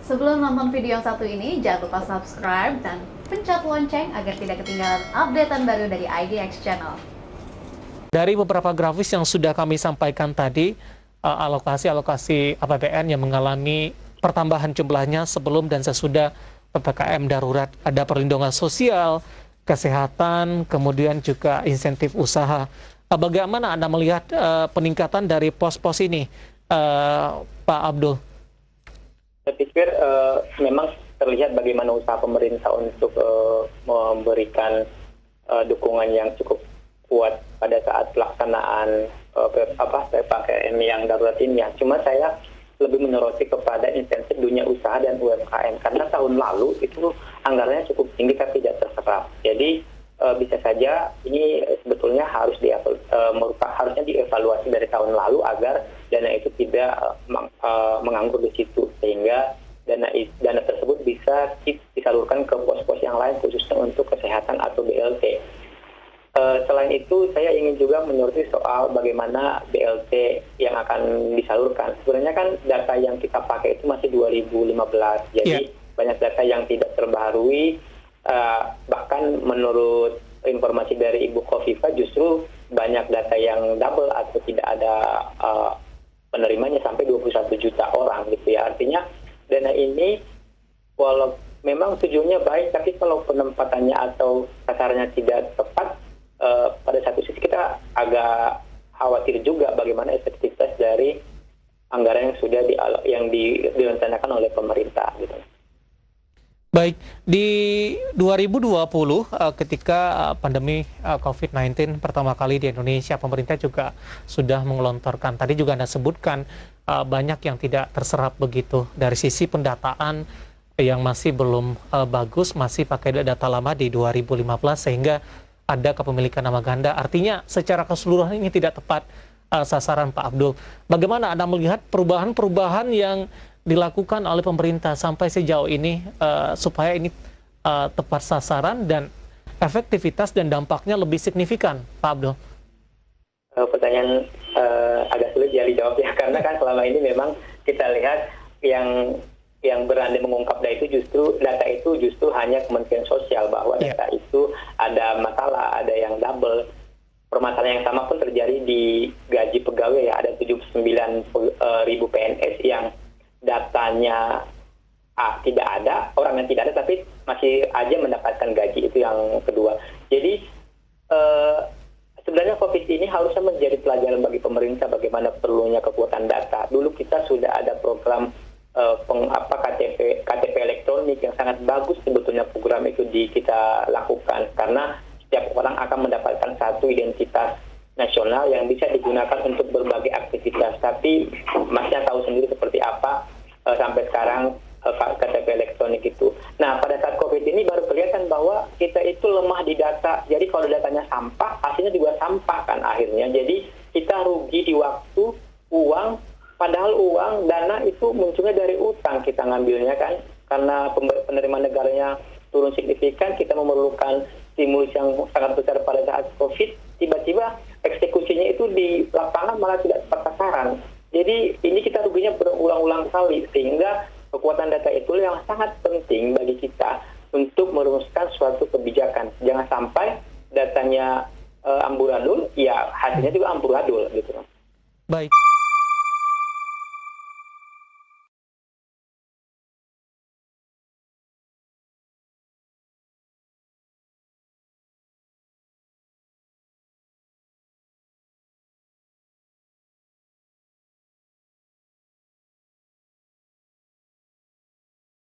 Sebelum nonton video yang satu ini, jangan lupa subscribe dan pencet lonceng agar tidak ketinggalan updatean baru dari IDX Channel. Dari beberapa grafis yang sudah kami sampaikan tadi, alokasi APBN yang mengalami pertambahan jumlahnya sebelum dan sesudah PPKM darurat, ada perlindungan sosial, kesehatan, kemudian juga insentif usaha. Bagaimana Anda melihat peningkatan dari pos-pos ini, Pak Abdul? Saya pikir memang terlihat bagaimana usaha pemerintah untuk memberikan dukungan yang cukup kuat pada saat pelaksanaan PPKM yang darurat ini ya. Cuma saya lebih menyoroti kepada insentif dunia usaha dan UMKM karena tahun lalu itu anggarannya cukup tinggi tapi tidak terserap. Jadi bisa saja ini sebetulnya harusnya dievaluasi dari tahun lalu agar dana itu tidak menganggur di situ, sehingga dana tersebut bisa disalurkan ke pos-pos yang lain khususnya untuk kesehatan atau BLT. Selain itu, saya ingin juga menyoroti soal bagaimana BLT yang akan disalurkan. Sebenarnya kan data yang kita pakai itu masih 2015, jadi banyak data yang tidak terbaharui. Bahkan menurut informasi dari Ibu Khofifah justru banyak data yang double atau tidak ada penerimanya sampai 21 juta orang gitu ya. Artinya dana ini walau memang tujuannya baik, tapi kalau penempatannya atau sasarannya tidak tepat, pada satu sisi kita agak khawatir juga bagaimana efektivitas dari anggaran yang sudah direncanakan oleh pemerintah gitu. Baik, di 2020 ketika pandemi COVID-19 pertama kali di Indonesia, pemerintah juga sudah mengelontorkan, tadi juga Anda sebutkan, banyak yang tidak terserap begitu. Dari sisi pendataan yang masih belum bagus, masih pakai data lama di 2015, sehingga ada kepemilikan nama ganda. Artinya secara keseluruhan ini tidak tepat sasaran, Pak Abdul. Bagaimana Anda melihat perubahan-perubahan yang dilakukan oleh pemerintah sampai sejauh ini supaya ini tepat sasaran dan efektivitas dan dampaknya lebih signifikan, Pak Abdul? Pertanyaan agak sulit ya dijawab ya, karena kan selama ini memang kita lihat yang berani mengungkap data itu justru hanya Kementerian Sosial, bahwa data itu ada masalah, ada yang double. Permasalahan yang sama pun terjadi di gaji pegawai ya, ada 79.000 PNS yang datanya tidak ada, orangnya tidak ada, tapi masih aja mendapatkan gaji. Itu yang kedua. Jadi sebenarnya COVID ini harusnya menjadi pelajaran bagi pemerintah bagaimana perlunya kekuatan data. Dulu kita sudah ada program KTP elektronik yang sangat bagus sebetulnya. Program itu kita lakukan karena setiap orang akan mendapatkan satu identitas nasional yang bisa digunakan untuk berbagai aktivitas. Tapi Masnya tahu sendiri seperti apa sampai sekarang KTP elektronik itu. Nah, pada saat COVID ini baru kelihatan bahwa kita itu lemah di data. Jadi kalau datanya sampah, hasilnya juga sampah kan akhirnya. Jadi kita rugi di waktu, uang, padahal dana itu munculnya dari utang kita ngambilnya kan. Karena penerimaan negaranya turun signifikan, kita memerlukan stimulus yang sangat besar pada saat COVID, tiba-tiba eksekusinya itu di lapangan malah tidak tepat sasaran. Jadi ini kita ruginya berulang-ulang kali, sehingga kekuatan data itu yang sangat penting bagi kita untuk merumuskan suatu kebijakan. Jangan sampai datanya amburadul, ya hasilnya juga amburadul gitu. Baik.